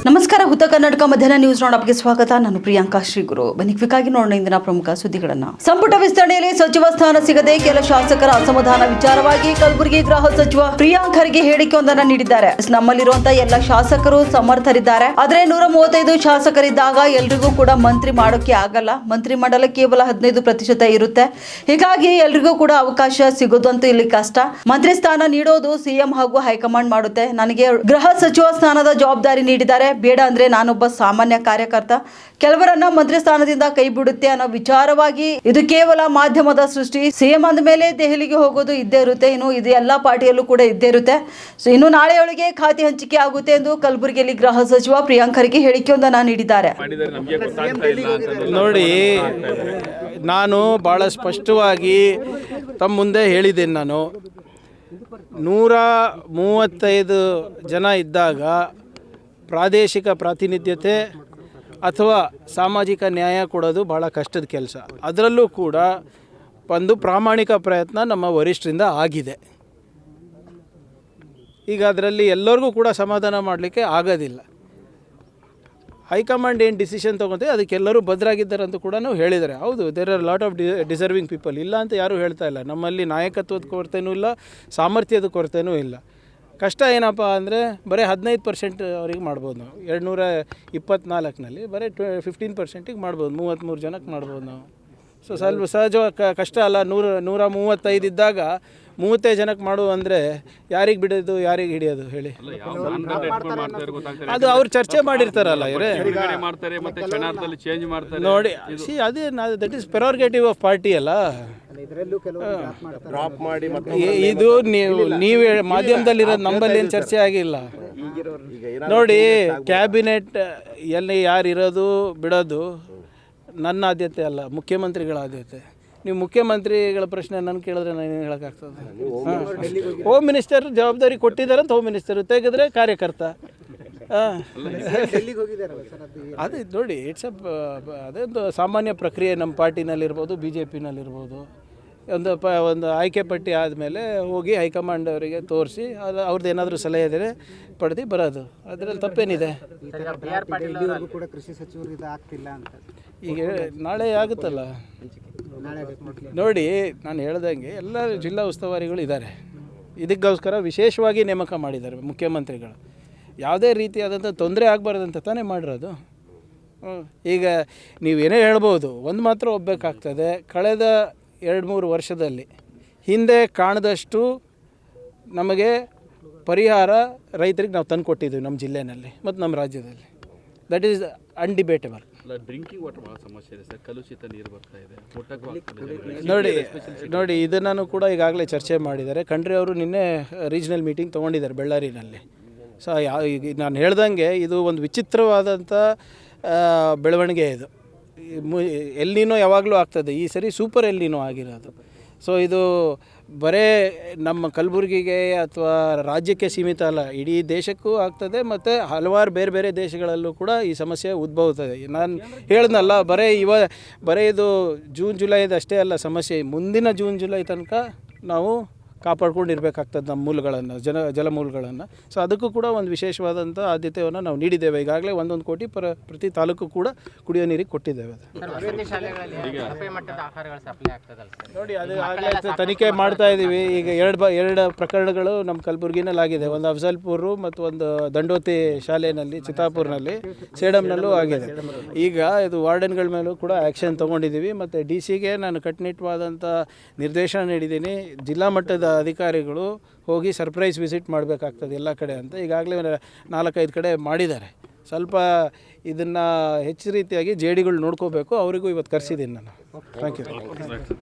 ನಮಸ್ಕಾರ, ಹುತ್ತ ಕರ್ನಾಟಕ ಮಧ್ಯಾಹ್ನ ನ್ಯೂಸ್ ರೌಂಡಪ್ಗೆ ಸ್ವಾಗತ. ನಾನು ಪ್ರಿಯಾಂಕಾ ಶ್ರೀಗುರು. ಬನ್ನಿ ಕ್ವಿಕ್ ಆಗಿ ನೋಡೋಣ ಇಂದಿನ ಪ್ರಮುಖ ಸುದ್ದಿಗಳನ್ನ. ಸಂಪುಟ ವಿಸ್ತರಣೆಯಲ್ಲಿ ಸಚಿವ ಸ್ಥಾನ ಸಿಗದೆ ಕೆಲ ಶಾಸಕರ ಅಸಮಾಧಾನ ವಿಚಾರವಾಗಿ ಕಲಬುರಗಿ ಗೃಹ ಸಚಿವ ಪ್ರಿಯಾಂಕ್ ಖರ್ಗೆ ಹೇಳಿಕೆಯೊಂದನ್ನು ನೀಡಿದ್ದಾರೆ. ನಮ್ಮಲ್ಲಿರುವಂತಹ ಎಲ್ಲ ಶಾಸಕರು ಸಮರ್ಥರಿದ್ದಾರೆ, ಆದ್ರೆ 135 ಶಾಸಕರಿದ್ದಾಗ ಎಲ್ರಿಗೂ ಕೂಡ ಮಂತ್ರಿ ಮಾಡೋಕೆ ಆಗಲ್ಲ. ಮಂತ್ರಿ ಮಂಡಲ ಕೇವಲ 15% ಇರುತ್ತೆ. ಹೀಗಾಗಿ ಎಲ್ರಿಗೂ ಕೂಡ ಅವಕಾಶ ಸಿಗೋದಂತೂ ಇಲ್ಲಿ ಕಷ್ಟ. ಮಂತ್ರಿ ಸ್ಥಾನ ನೀಡೋದು ಸಿಎಂ ಹಾಗೂ ಹೈಕಮಾಂಡ್ ಮಾಡುತ್ತೆ. ನನಗೆ ಗೃಹ ಸಚಿವ ಸ್ಥಾನದ ಜವಾಬ್ದಾರಿ ನೀಡಿದ್ದಾರೆ. ಬೇಡ ಅಂದ್ರೆ ನಾನೊಬ್ಬ ಸಾಮಾನ್ಯ ಕಾರ್ಯಕರ್ತ, ಕೆಲವರನ್ನ ಮಂತ್ರಿ ಸ್ಥಾನದಿಂದ ಕೈ ಬಿಡುತ್ತೆ ಅನ್ನೋ ವಿಚಾರವಾಗಿ ಇದು ಕೇವಲ ಮಾಧ್ಯಮದ ಸೃಷ್ಟಿ. ಸಿಎಂ ಅಂದ ಮೇಲೆ ದೆಹಲಿಗೆ ಹೋಗೋದು ಇದ್ದೇ ಇರುತ್ತೆ. ಇನ್ನು ಇದು ಎಲ್ಲಾ ಪಾರ್ಟಿಯಲ್ಲೂ ಕೂಡ ಇದ್ದೇ ಇರುತ್ತೆ. ಸೊ ಇನ್ನು ನಾಳೆಯೊಳಗೆ ಖಾತೆ ಹಂಚಿಕೆ ಆಗುತ್ತೆ ಎಂದು ಕಲಬುರಗಿಯಲ್ಲಿ ಗೃಹ ಸಚಿವ ಪ್ರಿಯಾಂಕ್ ಖರ್ಗೆ ಹೇಳಿಕೆಯೊಂದನ್ನು ನೀಡಿದ್ದಾರೆ. ನೋಡಿ, ನಾನು ಬಹಳ ಸ್ಪಷ್ಟವಾಗಿ ತಮ್ಮ ಮುಂದೆ ಹೇಳಿದ್ದೇನೆ. ನಾನು 135 ಜನ ಇದ್ದಾಗ ಪ್ರಾದೇಶಿಕ ಪ್ರಾತಿನಿಧ್ಯತೆ ಅಥವಾ ಸಾಮಾಜಿಕ ನ್ಯಾಯ ಕೊಡೋದು ಭಾಳ ಕಷ್ಟದ ಕೆಲಸ. ಅದರಲ್ಲೂ ಕೂಡ ಒಂದು ಪ್ರಾಮಾಣಿಕ ಪ್ರಯತ್ನ ನಮ್ಮ ವರಿಷ್ಠರಿಂದ ಆಗಿದೆ. ಈಗ ಅದರಲ್ಲಿ ಎಲ್ಲರಿಗೂ ಕೂಡ ಸಮಾಧಾನ ಮಾಡಲಿಕ್ಕೆ ಆಗೋದಿಲ್ಲ. ಹೈಕಮಾಂಡ್ ಏನು ಡಿಸಿಷನ್ ತೊಗೊತೀವಿ ಅದಕ್ಕೆಲ್ಲರೂ ಬದ್ಧರಾಗಿದ್ದಾರೆ ಅಂತ ಕೂಡ ಹೇಳಿದ್ದಾರೆ. ಹೌದು, there are lot of deserving people, ಇಲ್ಲ ಅಂತ ಯಾರೂ ಹೇಳ್ತಾ ಇಲ್ಲ. ನಮ್ಮಲ್ಲಿ ನಾಯಕತ್ವದ ಕೊರತೆನೂ ಇಲ್ಲ, ಸಾಮರ್ಥ್ಯದ ಕೊರತೆನೂ ಇಲ್ಲ. ಕಷ್ಟ ಏನಪ್ಪ ಅಂದರೆ ಬರೀ 15% ಅವ್ರಿಗೆ ಮಾಡ್ಬೋದು ನಾವು. 224ನಲ್ಲಿ ಬರೀ 15%ಗೆ ಮಾಡ್ಬೋದು, 33 ಜನಕ್ಕೆ ಮಾಡ್ಬೋದು ನಾವು. ಸೊ ಸ್ವಲ್ಪ ಸಹಜವಾಗಿ ಕಷ್ಟ ಅಲ್ಲ. 135 ಇದ್ದಾಗ 30 ಜನಕ್ಕೆ ಮಾಡು ಅಂದರೆ ಯಾರಿಗೆ ಬಿಡೋದು, ಯಾರಿಗೆ ಹಿಡಿಯೋದು ಹೇಳಿ? ಅದು ಅವ್ರು ಚರ್ಚೆ ಮಾಡಿರ್ತಾರಲ್ಲ ಇವರೇ ನೋಡಿ. ಅದೇ ದಟ್ ಈಸ್ ಪ್ರೆರೋಗೇಟಿವ್ ಆಫ್ ಪಾರ್ಟಿ ಅಲ್ಲ. ಇದು ನೀವು ಮಾಧ್ಯಮದಲ್ಲಿರೋದು, ನಂಬಲ್ಲಿ ಏನು ಚರ್ಚೆ ಆಗಿಲ್ಲ. ನೋಡಿ, ಕ್ಯಾಬಿನೆಟ್ ಎಲ್ಲಿ ಯಾರು ಇರೋದು ಬಿಡೋದು ನನ್ನ ಆದ್ಯತೆ ಅಲ್ಲ, ಮುಖ್ಯಮಂತ್ರಿಗಳ ಆದ್ಯತೆ. ನೀವು ಮುಖ್ಯಮಂತ್ರಿಗಳ ಪ್ರಶ್ನೆ ನಾನು ಕೇಳಿದ್ರೆ ನಾನು ಏನು ಹೇಳೋಕ್ಕಾಗ್ತದೆ? ಹೋಮ್ ಮಿನಿಸ್ಟರ್ ಜವಾಬ್ದಾರಿ ಕೊಟ್ಟಿದ್ದಾರೆ ಅಂತ ಹೋಮ್ ಮಿನಿಸ್ಟರ್, ತೆಗೆದ್ರೆ ಕಾರ್ಯಕರ್ತ. ಅದೇ ನೋಡಿ, ಇಟ್ಸ್ ಅದೊಂದು ಸಾಮಾನ್ಯ ಪ್ರಕ್ರಿಯೆ. ನಮ್ಮ ಪಾರ್ಟಿನಲ್ಲಿರ್ಬೋದು, BJPನಲ್ಲಿರ್ಬೋದು. ಒಂದು ಆಯ್ಕೆ ಪಟ್ಟಿ ಆದಮೇಲೆ ಹೋಗಿ ಹೈಕಮಾಂಡ್ ಅವರಿಗೆ ತೋರಿಸಿ ಅವ್ರದ್ದು ಏನಾದರೂ ಸಲಹೆ ಇದ್ದರೆ ಪಡೆದು ಬರೋದು. ಅದರಲ್ಲಿ ತಪ್ಪೇನಿದೆ? ಈಗ ನಾಳೆ ಆಗುತ್ತಲ್ಲ. ನೋಡಿ, ನಾನು ಹೇಳ್ದಂಗೆ ಎಲ್ಲ ಜಿಲ್ಲಾ ಉಸ್ತುವಾರಿಗಳು ಇದ್ದಾರೆ. ಇದಕ್ಕೋಸ್ಕರ ವಿಶೇಷವಾಗಿ ನೇಮಕ ಮಾಡಿದ್ದಾರೆ ಮುಖ್ಯಮಂತ್ರಿಗಳು. ಯಾವುದೇ ರೀತಿಯಾದಂಥ ತೊಂದರೆ ಆಗಬಾರ್ದಂತ ತಾನೇ ಮಾಡಿರೋದು. ಈಗ ನೀವೇನೇ ಹೇಳ್ಬೋದು, ಒಂದು ಮಾತ್ರ ಒಪ್ಪಬೇಕಾಗ್ತದೆ. ಕಳೆದ 2-3 ವರ್ಷದಲ್ಲಿ ಹಿಂದೆ ಕಾಣದಷ್ಟು ನಮಗೆ ಪರಿಹಾರ ರೈತರಿಗೆ ನಾವು ತಂದು ಕೊಟ್ಟಿದ್ದೀವಿ ನಮ್ಮ ಜಿಲ್ಲೆಯಲ್ಲಿ ಮತ್ತು ನಮ್ಮ ರಾಜ್ಯದಲ್ಲಿ. That is undebatable. Drinking water ಭಾಳ ಸಮಸ್ಯೆ ಇದೆ ಸರ್, ಕಲುಷಿತ ನೀರು ಬರ್ತಾ ಇದೆ. ನೋಡಿ ಇದನ್ನು ಕೂಡ ಈಗಾಗಲೇ ಚರ್ಚೆ ಮಾಡಿದ್ದಾರೆ. ಖಂಡ್ರೆ ಅವರು ನಿನ್ನೆ ರೀಜ್ನಲ್ ಮೀಟಿಂಗ್ ತೊಗೊಂಡಿದ್ದಾರೆ ಬೆಳ್ಳಾರಿನಲ್ಲಿ. ಸೊ ಈಗ ನಾನು ಹೇಳ್ದಂಗೆ ಇದು ಒಂದು ವಿಚಿತ್ರವಾದಂಥ ಬೆಳವಣಿಗೆ. ಇದು ಎಲ್ನಿನೋ ಯಾವಾಗಲೂ ಆಗ್ತದೆ, ಈ ಸರಿ ಸೂಪರ್ ಎಲ್ನಿನೋ ಆಗಿರೋದು. ಸೊ ಇದು ಬರೇ ನಮ್ಮ ಕಲಬುರಗಿಗೆ ಅಥವಾ ರಾಜ್ಯಕ್ಕೆ ಸೀಮಿತ ಅಲ್ಲ, ಇಡೀ ದೇಶಕ್ಕೂ ಆಗ್ತದೆ. ಮತ್ತು ಹಲವಾರು ಬೇರೆ ಬೇರೆ ದೇಶಗಳಲ್ಲೂ ಕೂಡ ಈ ಸಮಸ್ಯೆ ಉದ್ಭವಿಸ್ತದೆ. ನಾನು ಹೇಳ್ದನಲ್ಲ, ಬರೀ ಇದು ಜೂನ್ ಜುಲೈದು ಅಷ್ಟೇ ಅಲ್ಲ ಸಮಸ್ಯೆ. ಮುಂದಿನ ಜೂನ್ ಜುಲೈ ತನಕ ನಾವು ಕಾಪಾಡ್ಕೊಂಡಿರ್ಬೇಕಾಗ್ತದೆ ನಮ್ಮ ಮೂಲಗಳನ್ನು, ಜಲಮೂಲಗಳನ್ನು. ಸೊ ಅದಕ್ಕೂ ಕೂಡ ಒಂದು ವಿಶೇಷವಾದಂಥ ಆದ್ಯತೆಯನ್ನು ನಾವು ನೀಡಿದ್ದೇವೆ. ಈಗಾಗಲೇ 1 ಕೋಟಿ ಪ್ರತಿ ತಾಲೂಕು ಕೂಡ ಕುಡಿಯೋ ನೀರಿಗೆ ಕೊಟ್ಟಿದ್ದೇವೆ. ನೋಡಿ, ಅದು ಆಗಲೇ ತನಿಖೆ ಮಾಡ್ತಾ ಇದ್ದೀವಿ. ಈಗ ಎರಡು ಪ್ರಕರಣಗಳು ನಮ್ಮ ಕಲಬುರಗಿನಲ್ಲಿ ಆಗಿದೆ. ಒಂದು ಅಫ್ಜಲ್ಪುರ ಮತ್ತು ಒಂದು ದಂಡೋತಿ ಶಾಲೆಯಲ್ಲಿ, ಚಿತ್ತಾಪುರ್ನಲ್ಲಿ, ಸೇಡಂನಲ್ಲೂ ಆಗಿದೆ. ಈಗ ಇದು ವಾರ್ಡನ್ಗಳ ಮೇಲೂ ಕೂಡ ಆ್ಯಕ್ಷನ್ ತೊಗೊಂಡಿದ್ದೀವಿ. ಮತ್ತು DCಗೆ ನಾನು ಕಟ್ಟುನಿಟ್ಟವಾದಂಥ ನಿರ್ದೇಶನ ನೀಡಿದ್ದೀನಿ. ಜಿಲ್ಲಾ ಮಟ್ಟದ ಅಧಿಕಾರಿಗಳು ಹೋಗಿ ಸರ್ಪ್ರೈಸ್ ವಿಸಿಟ್ ಮಾಡಬೇಕಾಗ್ತದೆ ಎಲ್ಲ ಕಡೆ ಅಂತ ಈಗಾಗಲೇ 4-5 ಕಡೆ ಮಾಡಿದ್ದಾರೆ. ಸ್ವಲ್ಪ ಇದನ್ನು ಹೆಚ್ಚು ರೀತಿಯಾಗಿ JDಗಳು ನೋಡ್ಕೋಬೇಕು. ಅವರಿಗೂ ಇವತ್ತು ಕರೆಸಿದ್ದೀನಿ ನಾನು. Thank you.